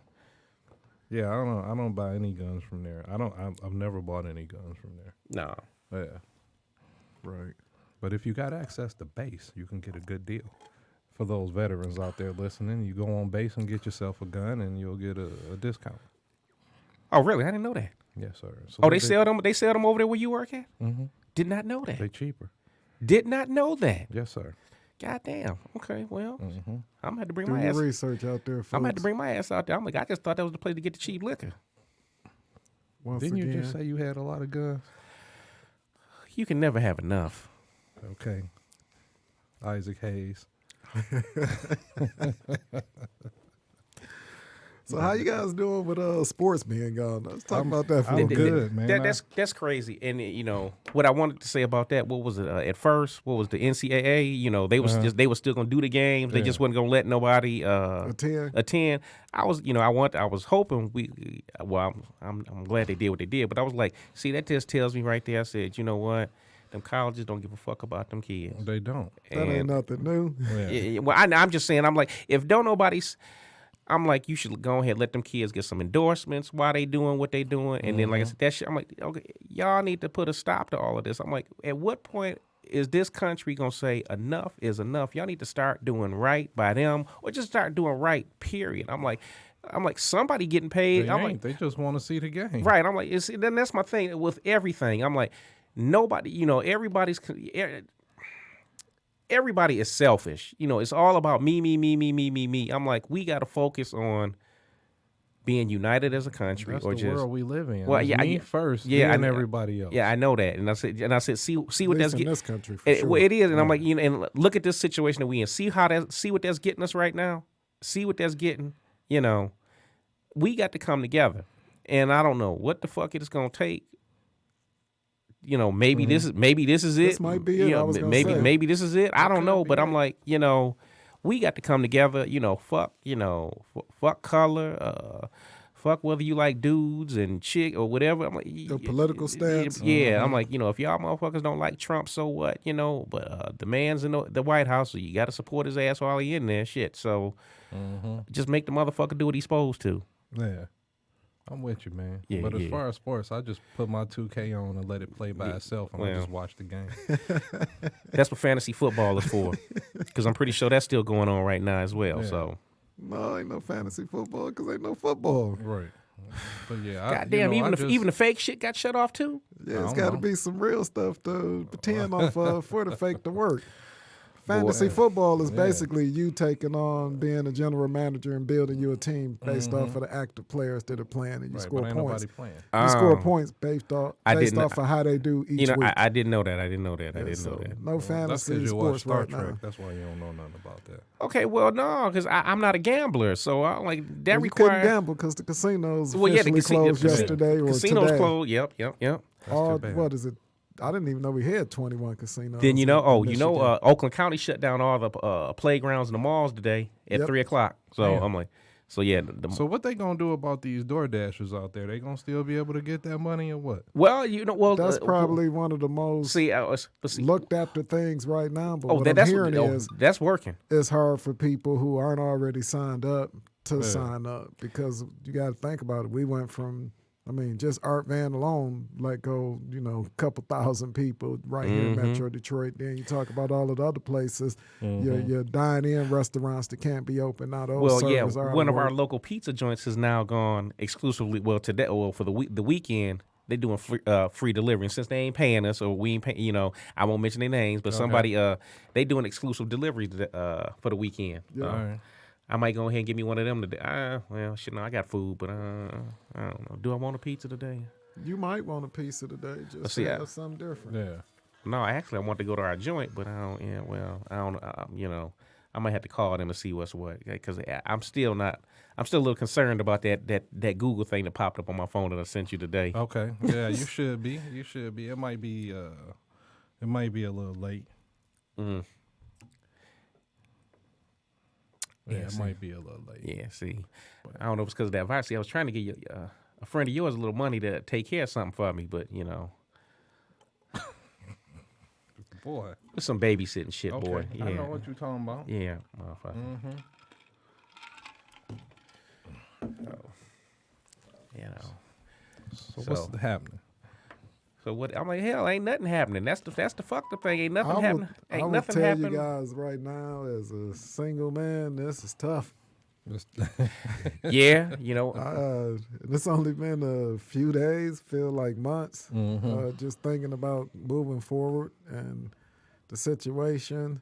Yeah, I don't buy any guns from there. I've never bought any guns from there. No. Yeah. Right. But if you got access to base, you can get a good deal. For those veterans out there listening, you go on base and get yourself a gun, and you'll get a discount. Oh, really? I didn't know that. Yes, sir. So Oh, they sell them. They sell them over there where you work at. Mm-hmm. Did not know that. They cheaper. Did not know that. Yes, sir. God damn. Okay, well, Mm-hmm. I'm gonna have to bring Do my your ass. research out there, folks. I'm gonna have to bring my ass out there. I'm like, I just thought that was the place to get the cheap liquor. Once Didn't again, you just say you had a lot of guns? You can never have enough. Okay. Isaac Hayes. So how you guys doing with sports being gone? Let's talk about that for a I'm bit. good, man. That's crazy. And what I wanted to say about that, what was it at first? What was the NCAA? They was they were still gonna do the games. They Yeah. just wasn't gonna let nobody Attend. attend. I was hoping I'm glad they did what they did, but I was like, see, that just tells me right there. I said, you know what? Them colleges don't give a fuck about them kids. They don't. That ain't nothing new. Yeah. Well, I'm just saying. I'm like, if don't nobody's, I'm like, you should go ahead, let them kids get some endorsements while they doing what they doing, and then like I said, that shit. I'm like, okay, y'all need to put a stop to all of this. I'm like, at what point is this country gonna say enough is enough? Y'all need to start doing right by them, or just start doing right. Period. I'm like, somebody getting paid. I'm like, They just want to see the game. right. I'm like, then that's my thing with everything. I'm like, nobody, everybody is selfish. It's all about me, me, me, me, me, me, me. I'm like, we got to focus on being united as a country, That's or the just world we live in. Well, It's yeah, me yeah. first, Yeah, then I- everybody else. yeah, I know that. And I said, see what At that's least in getting. this country, for sure. Well, it is, and I'm like, and look at this situation that we in. See what that's getting us right now. See what that's getting. We got to come together, and I don't know what the fuck it is gonna take. Maybe this is it. This might be it, I was gonna say. maybe this is it. I don't could know, be but I'm it. like, we got to come together. Fuck color. Fuck whether you like dudes and chick or whatever. I'm like, The political stance. Yeah, I'm like, if y'all motherfuckers don't like Trump, so what? But the man's in the White House, so you got to support his ass while he in there. Shit. So just make the motherfucker do what he's supposed to. Yeah. I'm with you, man. Yeah, but as yeah. far as sports, I just put my 2K on and let it play by itself, and I well. just watch the game. That's what fantasy football is for. Because I'm pretty sure that's still going on right now as well. Yeah. So, No, ain't no fantasy football because ain't no football. Right. But yeah, goddamn, even the fake shit got shut off too. Yeah, it's don't got to know. be some real stuff to pretend off for the fake to work. Fantasy football is Yeah. basically you taking on being a general manager and building you a team based off of the active players that are playing, and you Right, score but ain't points. nobody playing. You score Oh. points based I didn't- off of how they do each week. I didn't know that. I didn't know that. I Yeah, didn't know so that. no Well, that's fantasy because you watch sports Star right Trek. now. That's why you don't know nothing about that. Okay, well, no, because I'm not a gambler, so I like that Well, you couldn't requires. gamble because the casinos Well, yeah, the officially closed casino- yesterday or Casinos today. closed. Yep. That's All, too bad. what is it? I didn't even know we had 21 casinos. Then in Michigan. Oakland County shut down all the playgrounds and the malls today at Yep. 3:00. So Damn. I'm like, so yeah. So what they gonna do about these Door Dashers out there? They gonna still be able to get that money or what? That's probably one of the most see. looked after things right now. But Oh, what that, I'm that's hearing what, is that's working. it's hard for people who aren't already signed up to Yeah. sign up, because you got to think about it. We went from, just Art Van alone, let go, a couple thousand people right here in Metro Detroit. Then you talk about all of the other places, your dine-in restaurants that can't be open now. Those Well, yeah, servers are one of our work. local pizza joints has now gone exclusively. Well, today, for the weekend, they doing free delivery. And since they ain't paying us, or we ain't paying, I won't mention their names, but somebody they doing exclusive deliveries for the weekend. Yeah. All right. I might go ahead and give me one of them today. Well, shit, no, I got food, but I don't know. Do I want a pizza today? You might want a piece of today, just see, to I- have something different. Yeah. No, actually, I want to go to our joint, but I don't. Yeah, well, I don't. I might have to call them and see what's what, because I'm still a little concerned about that Google thing that popped up on my phone that I sent you today. Okay. Yeah, you should be. You should be. It might be a little late. Mm. Yeah, Yeah, it see. might be a little late. Yeah, see, I don't know if it's because of that virus. See, I was trying to get you, a friend of yours a little money to take care of something for me, but Boy. it's some babysitting shit, Okay. boy. Yeah, I know what you're talking about. yeah, motherfucker. Mm-hmm. So what's happening? So what? I'm like, hell, ain't nothing happening. That's the fucked up thing. Ain't nothing I happening. would Ain't nothing tell happening. you guys right now, as a single man, this is tough. Yeah, It's only been a few days, feel like months, just thinking about moving forward and the situation.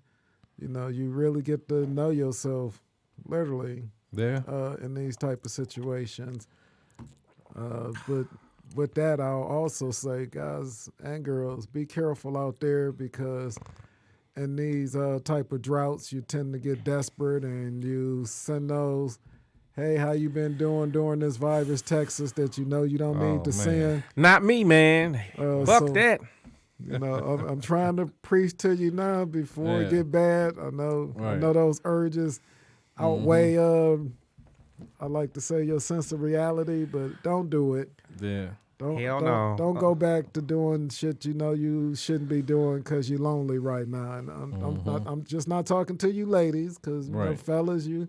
You really get to know yourself, literally, Yeah. in these type of situations. But with that, I'll also say, guys and girls, be careful out there, because in these type of droughts, you tend to get desperate and you send those, hey, how you been doing during this virus, Texas, that you don't need to man. send. Not me, man. Fuck so, that. I'm trying to preach to you now before it get bad. I know those urges outweigh, I like to say, your sense of reality, but don't do it. Yeah. Hell no. Don't go back to doing shit you shouldn't be doing because you're lonely right now. And I'm just not talking to you ladies, because fellas, you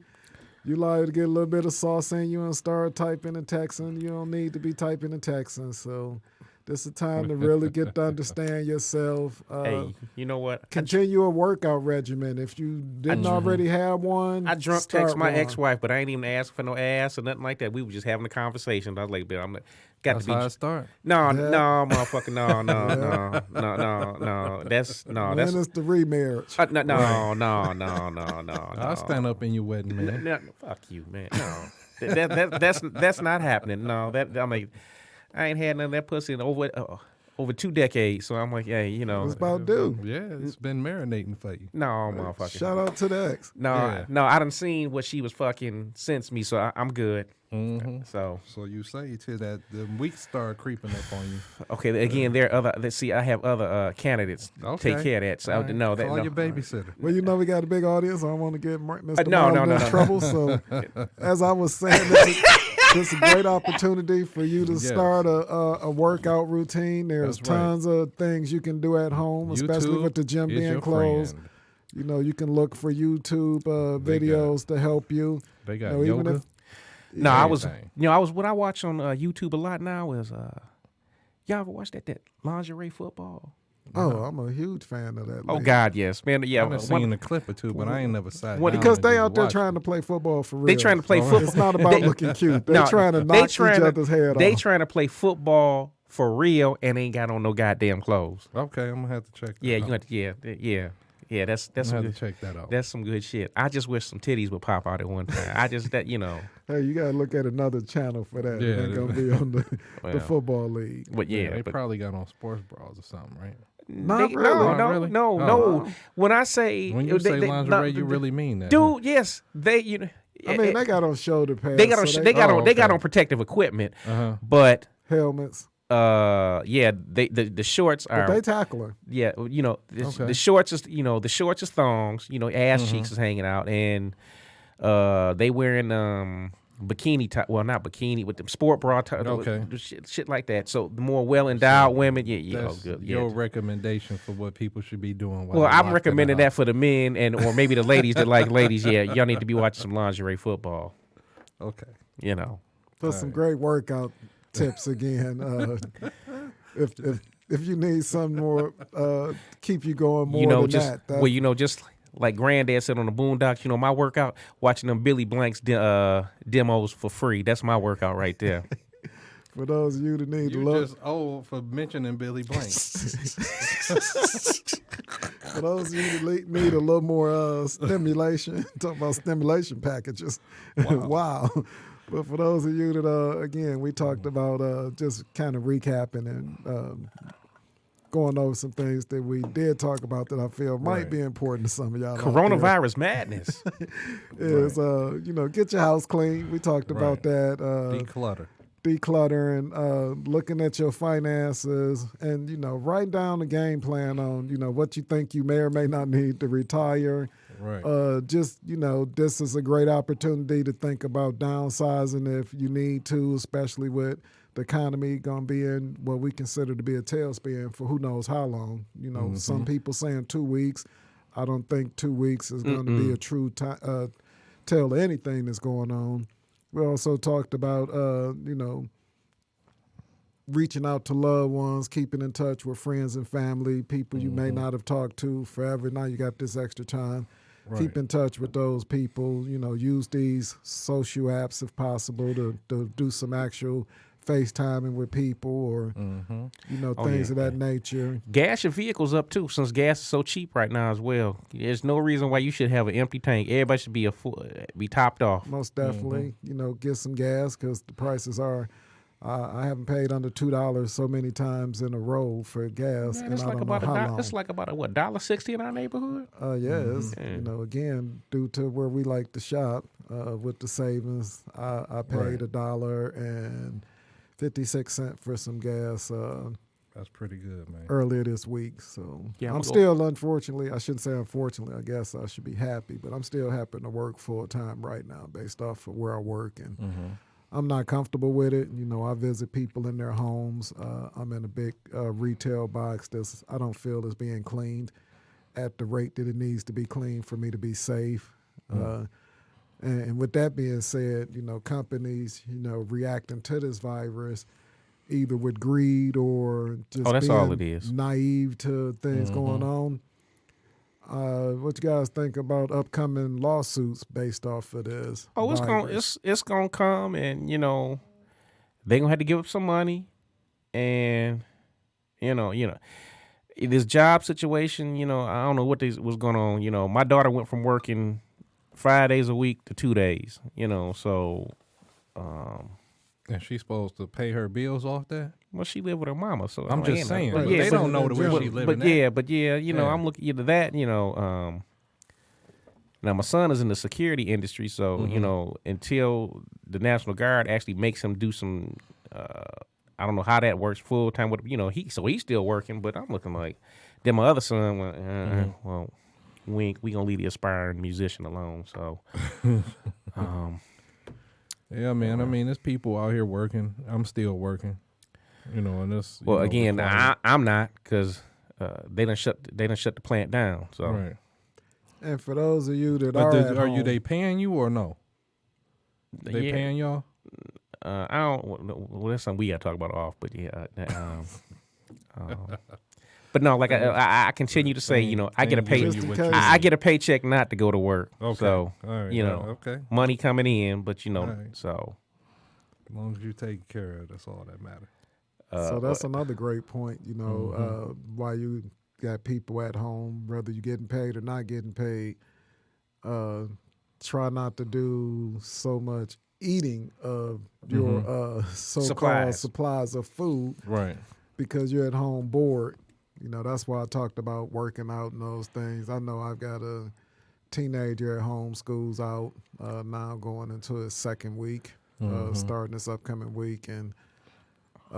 like to get a little bit of sauce in you and start typing and texting. You don't need to be typing and texting. So this is time to really get to understand yourself. Hey, you know what? Continue a workout regimen. If you didn't already have one, I drunk start text my one. ex-wife, but I ain't even ask for no ass or nothing like that. We were just having a conversation. I was like, "Bitch, That's how it start. No, motherfucker, no. That's When is the remarriage? no. I'll stand up in your wedding, man. No, fuck you, man. No, that's not happening. No, I ain't had none of that pussy in over 2 decades. So I'm like, hey, What's about due? Yeah, it's been marinating for you. no, motherfucker. Shout out to the ex. No, I done seen what she was fucking since me, so I'm good. Mm-hmm. So you say till that the weeks start creeping up on you. okay, again, there are other. Let's see, I have other candidates Okay. take care of that. So All right. no, that Call no. your babysitter. Well, we got a big audience. I don't want to get Mr. No, Miles in trouble. So, as I was saying, this is a great opportunity for you to start a workout routine. There's That's right. tons of things you can do at home, especially YouTube with the gym is being your closed. friend. You can look for YouTube videos to help you. They got Even yoga. if No, I was, Everything. what I watch on YouTube a lot now is, y'all ever watch that lingerie football? I'm a huge fan of that. Oh league. God, yes, man. Yeah, I've seen a clip or two, but I ain't never sat down Because and they just out there watched trying it. to play football for real. They trying to play football. It's not about looking cute. They're trying to knock each other's head They off. trying to play football for real and ain't got on no goddamn clothes. Okay, I'm gonna have to check that Yeah, out. you have to, yeah. Yeah, that's I some have to good, check that out. that's some good shit. I just wish some titties would pop out at one time. I just that Hey, you gotta look at another channel for that. Yeah, It ain't gonna be on the Well, football league. but yeah, they but probably got on sports bras or something, right? Not really. no, Not no, really? no, Oh. no. When I say When you say lingerie, you really mean that, huh? dude, yes, they I mean, they got on shoulder pads. they got on so they got on they got okay. on protective equipment, Uh-huh. but helmets, yeah, the shorts but are they tackling. yeah, Okay. the shorts is the shorts is thongs, ass cheeks is hanging out, and they wearing bikini type, well not bikini, with the sport bra type, Okay. shit like that. So the more well endowed women, That's good, your recommendation for what people should be doing. While Well, they're I'm locked in the recommending that house. for the men or maybe the ladies that like ladies. Yeah, y'all need to be watching some lingerie football. Okay. Put some great workout tips again. If you need some more, keep you going more than just that. well, just like Granddad said on the Boondocks. My workout, watching them Billy Blanks demos for free. That's my workout right there. For those of you that need to You look, just old for mentioning Billy Blank. for those of you that need a little more stimulation, talking about stimulation packages. Wow. But for those of you that, again, we talked about just kind of recapping and going over some things that we did talk about that I feel might be important to some of y'all. Coronavirus madness. Is get your house clean. We talked about that. Decluttering, looking at your finances, and write down a game plan on what you think you may or may not need to retire. Right. This is a great opportunity to think about downsizing if you need to, especially with the economy going to be in what we consider to be a tailspin for who knows how long. Some people saying 2 weeks. I don't think 2 weeks is going to be a true tell of anything that's going on. We also talked about, reaching out to loved ones, keeping in touch with friends and family, people you may not have talked to forever. Now you got this extra time. Right. Keep in touch with those people. Use these social apps if possible to do some actual FaceTiming with people or, things of that nature. Gas your vehicles up, too, since gas is so cheap right now as well. There's no reason why you should have an empty tank. Everybody should be topped off. Most definitely. Get some gas because the prices are... I haven't paid under $2 so many times in a row for gas, Man, and I don't know how long. It's like about $1.60 in our neighborhood. It's, again, due to where we like to shop with the savings, I paid $1.56 for some gas. That's pretty good, man. Earlier this week, so yeah, I'm still, unfortunately, I shouldn't say unfortunately. I guess I should be happy, but I'm still happy to work full time right now, based off of where I work and. I'm not comfortable with it. I visit people in their homes. I'm in a big retail box that I don't feel is being cleaned at the rate that it needs to be cleaned for me to be safe. And with that being said, companies, reacting to this virus either with greed or just that's being all it is. Naive to things going on. What you guys think about upcoming lawsuits based off of this? Oh, it's gonna come, and they gonna have to give up some money, and this job situation. I don't know what was going on. My daughter went from working 5 days a week to 2 days. So. And she's supposed to pay her bills off that? Well, she live with her mama, so I'm just saying. But They don't know where she living at. I'm looking into that. Now my son is in the security industry, so until the National Guard actually makes him do some, I don't know how that works full time. With he's still working, but I'm looking like. Then my other son went, well, we gonna leave the aspiring musician alone. So. Yeah, man. I mean, there's people out here working. I'm still working. And this. Well, again, I'm not because they done shut the plant down. So. Right. And for those of you that are you they paying you or no? They paying y'all? I don't. Well, that's something we got to talk about off. But yeah. But no, like I continue to say, I get a I get a paycheck not to go to work. Okay. So okay. money coming in, but right. so as long as you take care of it, that's all that matters. So that's another great point. Why you got people at home, whether you're getting paid or not getting paid. Try not to do so much eating of your so-called supplies of food, Right. because you're at home bored. That's why I talked about working out and those things. I know I've got a teenager at home, school's out now, going into his second week, starting this upcoming week, and they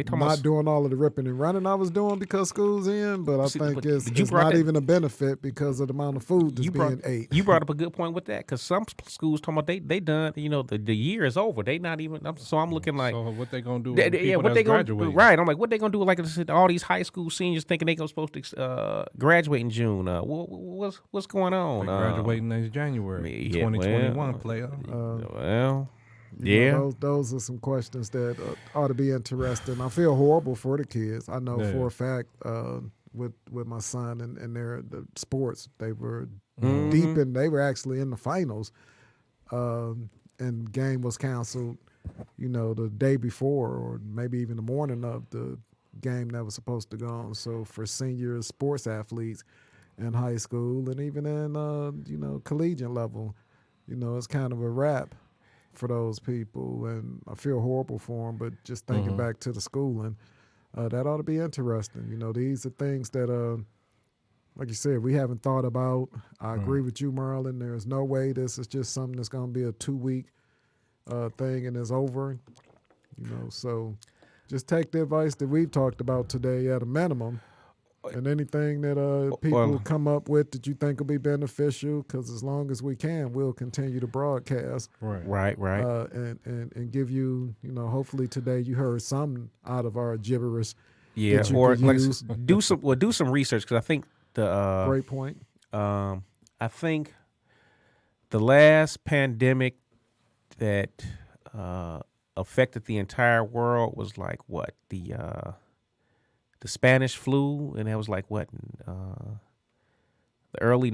talking not about doing all of the ripping and running I was doing because school's in, but I think it's not even a benefit because of the amount of food that's being ate. You brought up a good point with that, because some schools talking about they done, the year is over. They not even. So I'm looking like, so what they gonna do? With the people what they gonna do? graduating? Right. I'm like, what they gonna do? Like I said, all these high school seniors thinking they supposed to graduate in June. What's going on? They graduating next January, 2021, player. Well. Those are some questions that ought to be interesting. I feel horrible for the kids. I know for a fact with my son and the sports, they were deep in. They were actually in the finals, and game was canceled. The day before, or maybe even the morning of the game that was supposed to go on. So for senior sports athletes in high school and even in collegiate level, it's kind of a wrap for those people, and I feel horrible for them. But just thinking back to the schooling, that ought to be interesting. These are things that, like you said, we haven't thought about. I agree with you, Merlin. There's no way this is just something that's going to be a 2-week thing and it's over. So just take the advice that we've talked about today at a minimum. And anything that people come up with that you think will be beneficial, because as long as we can, we'll continue to broadcast. Right. And give you, hopefully today you heard some out of our gibberish. Yeah, or like do some research, because I think the great point. I think the last pandemic that affected the entire world was like what the Spanish flu, and that was like what the early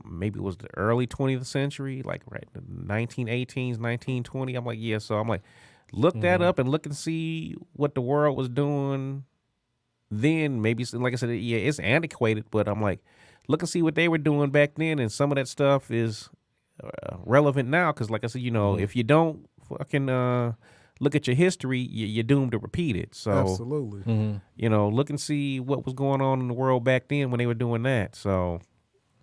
maybe it was the early 20th century, like right the 1918s, 1920. I'm like, yeah. So I'm like, look that up and look and see what the world was doing then. Maybe, like I said, yeah, it's antiquated, but I'm like, look and see what they were doing back then, and some of that stuff is relevant now. Because like I said, if you don't fucking look at your history, you're doomed to repeat it. So absolutely, look and see what was going on in the world back then when they were doing that. So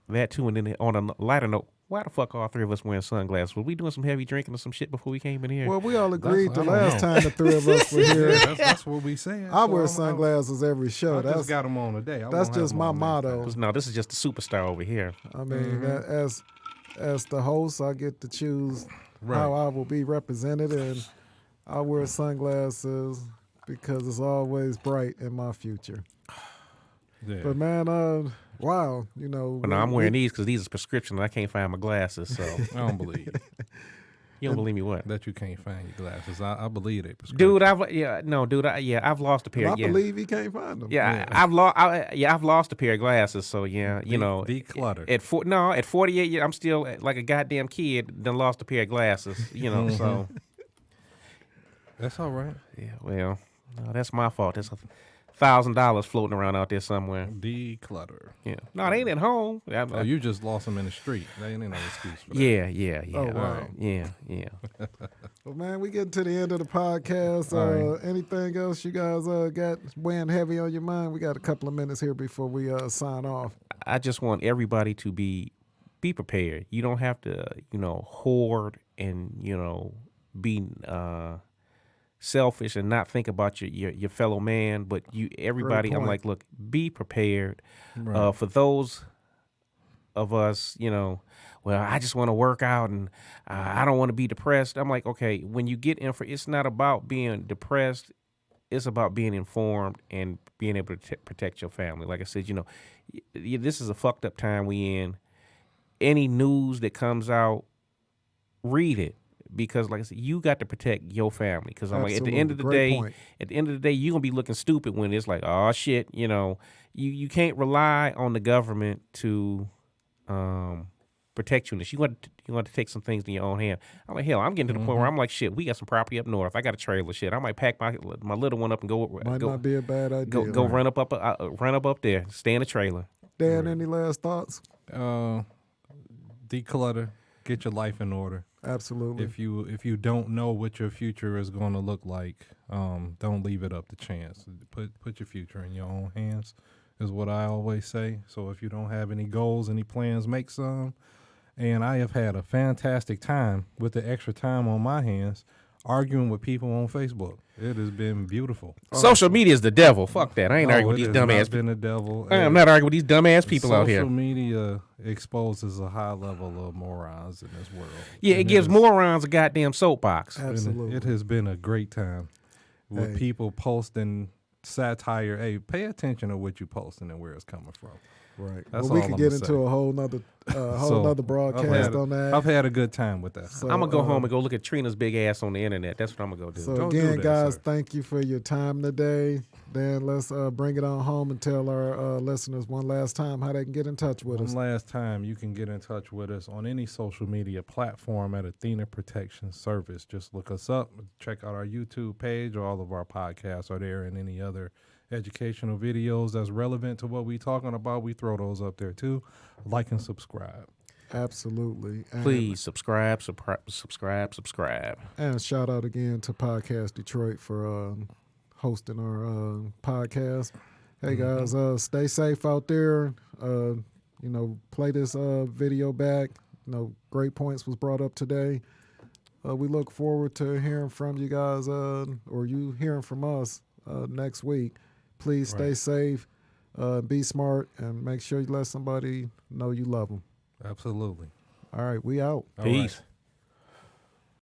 that too. And then on a lighter note, why the fuck all three of us wearing sunglasses? Were we doing some heavy drinking or some shit before we came in here? Well, we all agreed the last time the three of us were here. That's what we saying. I wear sunglasses every show. I just got them on today. That's just my motto. No, this is just the superstar over here. I mean, as the host, I get to choose how I will be represented, and I wear sunglasses because it's always bright in my future. Yeah. But man, wow, But no, I'm wearing these because these are prescription and I can't find my glasses. So I don't believe you. You don't believe me? What? That you can't find your glasses. I believe it. Dude, I've lost a pair. I believe he can't find them. Yeah, I've lost a pair of glasses. So yeah, declutter. At 48, I'm still like a goddamn kid. Done lost a pair of glasses. So that's all right. Yeah, well, no, that's my fault. That's $1,000 floating around out there somewhere. Declutter. Yeah. No, they ain't at home. You just lost them in the street. They ain't no excuse for that. Yeah. Oh, wow. Yeah. Well, man, we getting to the end of the podcast. Right. Anything else you guys got weighing heavy on your mind? We got a couple of minutes here before we sign off. I just want everybody to be prepared. You don't have to, hoard and, be selfish and not think about your fellow man, but everybody, I'm like, look, be prepared. Right. For those of us, well, I just want to work out and I don't want to be depressed. I'm like, okay, when you get in it's not about being depressed. It's about being informed and being able to protect your family. Like I said, this is a fucked up time we in. Any news that comes out, read it. Because, like I said, you got to protect your family. Because I'm like, at the end of the day, you're gonna be looking stupid when it's like, oh shit, you can't rely on the government to protectionist. You want to take some things in your own hand. I'm like, hell, I'm getting to the point where I'm like, shit, we got some property up north. I got a trailer. Shit, I might pack my little one up and Might not be a bad idea. go run up there, stay in the trailer. Dan, any last thoughts? Declutter, get your life in order. Absolutely. If you don't know what your future is going to look like, don't leave it up to chance. Put your future in your own hands is what I always say. So if you don't have any goals, any plans, make some. And I have had a fantastic time with the extra time on my hands arguing with people on Facebook. It has been beautiful. Social media is the devil. Fuck that. I ain't arguing with these dumbass people. Been the devil. I'm not arguing with these dumbass people out here. Social media exposes a high level of morons in this world. Yeah, it gives morons a goddamn soapbox. Absolutely. It has been a great time with people posting satire. Hey, pay attention to what you're posting and where it's coming from. Right. That's well, we all could I'm get gonna into say. a whole nother broadcast on that. I've had a good time with that. So, I'm gonna go home and go look at Trina's big ass on the internet. That's what I'm gonna go do. So Don't again, do that, guys, sir. thank you for your time today. Dan, let's bring it on home and tell our listeners one last time how they can get in touch with us. One last time, you can get in touch with us on any social media platform at Athena Protection Service. Just look us up, check out our YouTube page. All of our podcasts are there, and any other educational videos that's relevant to what we're talking about, we throw those up there too. Like and subscribe. Absolutely. And, Please subscribe. And shout out again to Podcast Detroit for hosting our podcast. Hey guys, stay safe out there. Play this video back. Great points was brought up today. We look forward to hearing from you guys, or you hearing from us next week. Please stay safe, be smart, and make sure you let somebody know you love them. Absolutely. All right, we out. All Peace. right.